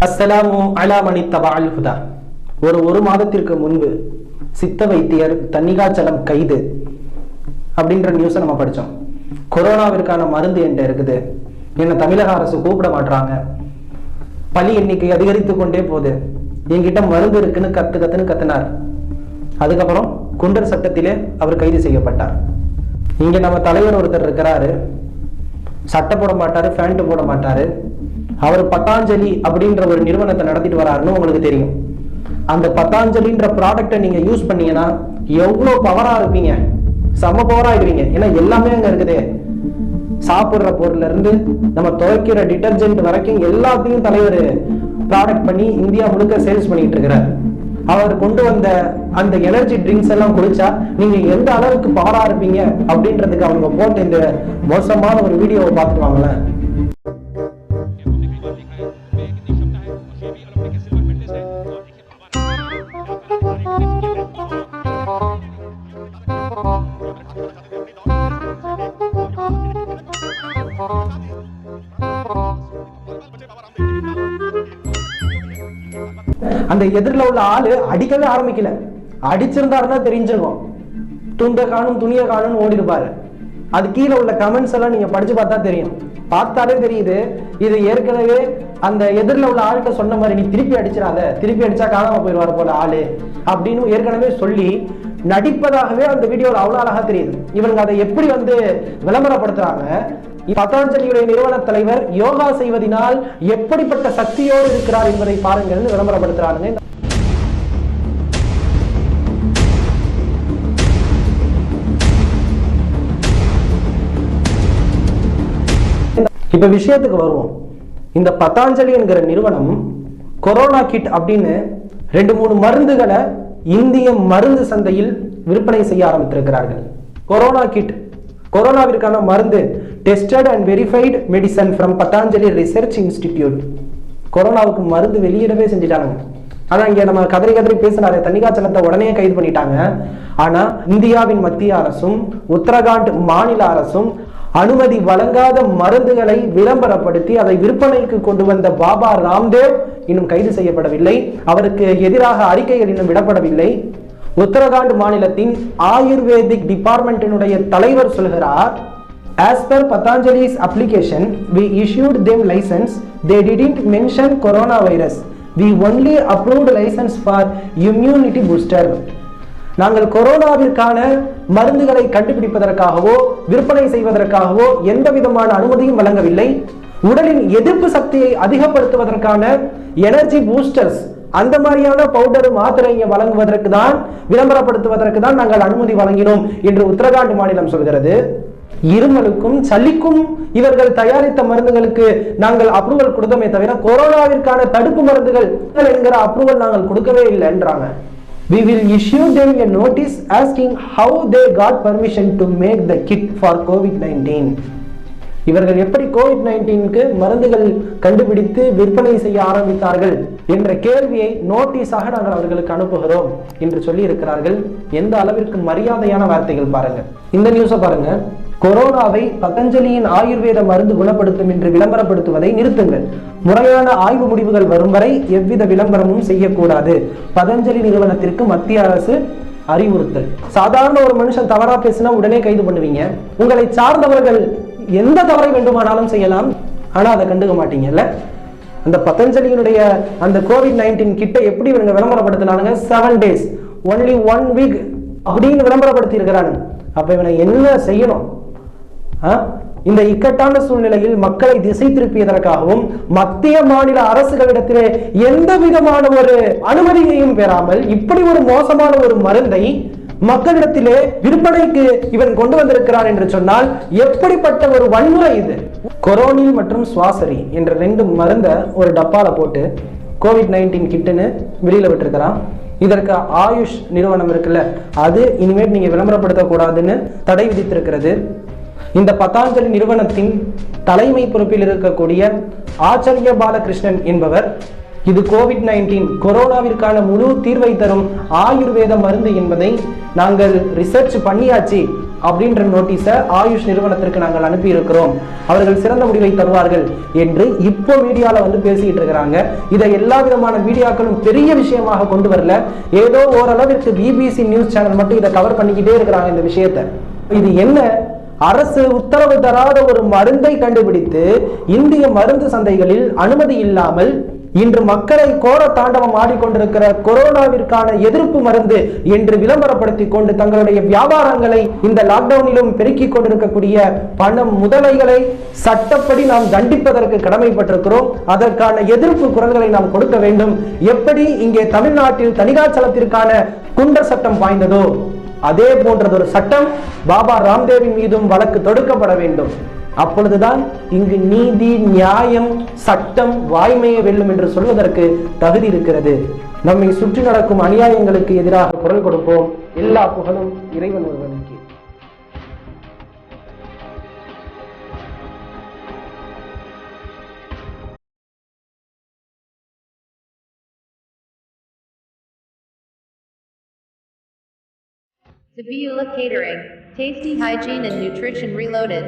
அஸ்ஸலாமு அலா மனி தபஅல் ஹுதா. ஒரு மாதத்திற்கு முன்பு சித்த வைத்தியர் தன்னிகாச்சலம் கைது அப்படின்ற நியூஸை நம்ம படித்தோம். கொரோனாவிற்கான மருந்து என்கிட்ட இருக்குது, என்ன தமிழக அரசு கூப்பிட மாட்டாங்க, பலி எண்ணிக்கை அதிகரித்து கொண்டே போகுது, என்கிட்ட மருந்து இருக்குன்னு கத்துன்னு கத்தினார். அதுக்கப்புறம் குண்டர் சட்டத்திலே அவர் கைது செய்யப்பட்டார். இங்க நம்ம தலைவர் ஒருத்தர் இருக்கிறாரு, சட்டை போட மாட்டாரு, பேண்ட் போட மாட்டாரு. அவர் பதாஞ்சலி அப்படின்ற ஒரு நிறுவனத்தை நடத்திட்டு வராருன்னு உங்களுக்கு தெரியும். அந்த பதாஞ்சலின்ற ப்ராடக்டை நீங்க யூஸ் பண்ணீங்கன்னா எவ்வளவு பவரா இருப்பீங்க, செம பவரா ஆயிடுவீங்க. ஏன்னா எல்லாமே அங்க இருக்குது. சாப்பிடுற பொருள்ல இருந்து நம்ம துவைக்கிற டிட்டர்ஜென்ட் வரைக்கும் எல்லாத்தையும் தலைவர் ப்ராடக்ட் பண்ணி இந்தியா முழுக்க சேல்ஸ் பண்ணிட்டு இருக்கிறார். அவர் கொண்டு வந்த அந்த எனர்ஜி ட்ரிங்க்ஸ் எல்லாம் குடிச்சா நீங்க எந்த அளவுக்கு பவரா இருப்பீங்க அப்படின்றதுக்கு அவங்க போட்டு இந்த மோசமான ஒரு வீடியோவை பார்த்துட்டு வாங்களேன். அந்த எதிரில் உள்ள ஆளு அடிக்கவே ஆரம்பிக்கல, அடிச்சிருந்தாருன்னா தெரிஞ்சிருக்கும். துண்டை காணும் துணியை காணும் ஓடி இருப்பாரு. அது கீழே உள்ள கமெண்ட்ஸ் எல்லாம் நீங்க படிச்சு பார்த்தா தெரியும். பார்த்தாலே தெரியுது இது ஏற்கனவே அந்த எதிரில் உள்ள ஆள்கிட்ட சொன்ன மாதிரி, நீ திருப்பி அடிச்சிடாத, திருப்பி அடிச்சா காணாம போயிடுவார் போல ஆளு அப்படின்னு ஏற்கனவே சொல்லி நடிப்பதாகவே அந்த வீடியோவில் அவ்வளவு அழகா தெரியுது. இவங்க அதை எப்படி விளம்பரப்படுத்துறாங்க. பதாஞ்சலியுடைய நிறுவன தலைவர் யோகா செய்வதனால் எப்படிப்பட்ட சக்தியோடு இருக்கிறார் என்பதை பாருங்கள் விளம்பரப்படுத்துறாங்க. இப்ப விஷயத்துக்கு வருவோம். இந்த பதாஞ்சலி என்கிற நிறுவனம் கொரோனா கிட் அப்படின்னு 2-3 மருந்துகளை இந்திய மருந்து சந்தையில் விற்பனை செய்ய ஆரம்பித்திருக்கிறார்கள். கொரோனா கிட், கொரோனாவிற்கான மருந்து, tested and verified medicine from Patanjali research institute. கொரோனாவுக்கு மருந்து வெளியிடவே செஞ்சுட்டாங்க. ஆனா இங்க நம்ம கதறி பேசினாரு, தன்னிகாச்சலத்தை உடனே கைது பண்ணிட்டாங்க. ஆனா இந்தியாவின் மத்திய அரசும் உத்தரகாண்ட் மாநில அரசும் அனுமதி வழங்காத மருந்துகளை விளம்பரப்படுத்தி அதை விற்பனைக்கு கொண்டு வந்த பாபா ராம்தேவ் இன்னும் கைது செய்யப்படவில்லை. அவருக்கு எதிராக அறிக்கைகள் இன்னும் விடப்படவில்லை. உத்தரகாண்ட் மாநிலத்தின் ஆயுர்வேதிக் டிபார்ட்மெண்டினுடைய தலைவர் சொல்கிறார், as per Patanjali's application we issued them license, they didn't mention coronavirus, we only approved license for immunity booster. நாங்கள் கொரோனாவிற்கான மருந்துகளை கண்டுபிடிப்பதற்காகவோ விற்பனை செய்வதற்காகவோ எந்த விதமான அனுமதியும் வழங்கவில்லை. உடலின் எதிர்ப்பு சக்தியை அதிகப்படுத்துவதற்கான எனர்ஜி பூஸ்டர்ஸ், அந்த மாதிரியான பவுடர் மாத்திரையை வழங்குவதற்கு தான், விளம்பரப்படுத்துவதற்கு தான் நாங்கள் அனுமதி வழங்கினோம் என்று உத்தரகாண்ட் மாநிலம் சொல்கிறது. இருமலுக்கும் சளிக்கும் இவர்கள் தயாரித்த மருந்துகளுக்கு நாங்கள் அப்ரூவல் கொடுத்தோமே தவிர கொரோனாவிற்கான தடுப்பு மருந்துகள் என்கிற அப்ரூவல் நாங்கள் கொடுக்கவே இல்லை என்றாங்க. We will issue them a notice asking how they got permission to make the kit for COVID-19. இவர்கள் எப்படி COVID-19க்கு மருந்துகள் கண்டுபிடித்து விற்பனை செய்ய ஆரம்பித்தார்கள் என்ற கேள்வியை நோட்டீஸாக நாங்கள் அவர்களுக்கு அனுப்புகிறோம் என்று சொல்லி இருக்கிறார்கள். எந்த அளவிற்கு மரியாதையான வார்த்தைகள் பாருங்க. இந்த நியூஸை பாருங்க. கொரோனாவை பதஞ்சலியின் ஆயுர்வேத மருந்து குணப்படுத்தும் என்று விளம்பரப்படுத்துவதை நிறுத்துங்கள். முறையான ஆய்வு முடிவுகள் வரும் வரை எவ்வித விளம்பரமும் செய்யக்கூடாது. பதஞ்சலி நிறுவனத்திற்கு மத்திய அரசு அறிவுறுத்தல். சாதாரண ஒரு மனுஷன் தவறா பேசினா உடனே கைது பண்ணுவீங்க. உங்களை சார்ந்தவர்கள் எந்த தவறை வேண்டுமானாலும் செய்யலாம், ஆனா அதை கண்டுக்க மாட்டீங்கல்ல. அந்த பதஞ்சலியினுடைய அந்த COVID-19 கிட்ட எப்படி இவங்க விளம்பரப்படுத்தினானுங்க, 7 days only 1 week அப்படின்னு விளம்பரப்படுத்தி இருக்கிறாங்க. அப்ப இவனை என்ன செய்யணும்? இந்த இக்கட்டான சூழ்நிலையில் மக்களை திசை திருப்பியதற்காகவும் மத்திய மாநில அரசுகளிடத்திலே எந்த விதமான ஒரு அனுமதியையும் பெறாமல் இப்படி ஒரு மோசமான ஒரு மருந்தை மக்களிடத்திலே விற்பனைக்கு இவன் கொண்டு வந்திருக்கிறான் என்று சொன்னால் எப்படிப்பட்ட ஒரு வன்முறை இது. கொரோனில் மற்றும் சுவாசரி என்ற 2 மருந்தை ஒரு டப்பால போட்டு COVID-19 கிட்டுன்னு வெளியில விட்டுருக்கிறான். இதற்கு ஆயுஷ் நிறுவனம் இருக்குல்ல, அது இனிமேல் நீங்க விளம்பரப்படுத்தக்கூடாதுன்னு தடை விதித்திருக்கிறது. இந்த பதாஞ்சலி நிறுவனத்தின் தலைமை பொறுப்பில் இருக்கக்கூடிய ஆச்சாரிய பாலகிருஷ்ணன் என்பவர், இது COVID-19 கொரோனாவிற்கான முழு தீர்வை தரும் ஆயுர்வேத மருந்து என்பதை நாங்கள் ரிசர்ச் பண்ணியாச்சு, அப்படின்ற நோட்டீஸை ஆயுஷ் நிறுவனத்திற்கு நாங்கள் அனுப்பி இருக்கிறோம், அவர்கள் சிறந்த முடிவை தருவார்கள் என்று இப்போ மீடியால வந்து பேசிட்டு இருக்கிறாங்க. இதை எல்லா விதமான மீடியாக்களும் பெரிய விஷயமாக கொண்டு வரல. ஏதோ ஓரளவிற்கு பிபிசி நியூஸ் சேனல் மட்டும் இதை கவர் பண்ணிக்கிட்டே இருக்கிறாங்க இந்த விஷயத்தை. இது என்ன? அரசு உத்தரவு தராத ஒரு மருந்தை கண்டுபிடித்து இந்திய மருந்து சந்தைகளில் அனுமதி இல்லாமல் இன்று மக்களை கோர தாண்டவம் ஆடிக்கொண்டிருக்கிற கொரோனாவிற்கான எதிர்ப்பு மருந்து என்று விளம்பரப்படுத்தி கொண்டு தங்களுடைய வியாபாரங்களை இந்த லாக்டவுனிலும் பெருக்கிக் கொண்டிருக்கக்கூடிய பணம் முதலைகளை சட்டப்படி நாம் தண்டிப்பதற்கு கடமைப்பட்டிருக்கிறோம். அதற்கான எதிர்ப்பு குரல்களை நாம் கொடுக்க வேண்டும். எப்படி இங்கே தமிழ்நாட்டில் தணிகாச்சலத்திற்கான குண்டர் சட்டம் பாய்ந்ததோ அதே போன்றதொரு சட்டம் பாபா ராம்தேவின் மீதும் வழக்கு தொடுக்கப்பட வேண்டும். அப்பொழுதுதான் இங்கு நீதி, நியாயம், சட்டம் வாய்மையை வெல்லும் என்று சொல்வதற்கு தகுதி இருக்கிறது. நம்மை சுற்றி நடக்கும் அநியாயங்களுக்கு எதிராக குரல் கொடுப்போம். எல்லா புகழும் இறைவன் ஒருவனுக்கு. Tabula Catering, tasty hygiene and nutrition reloaded.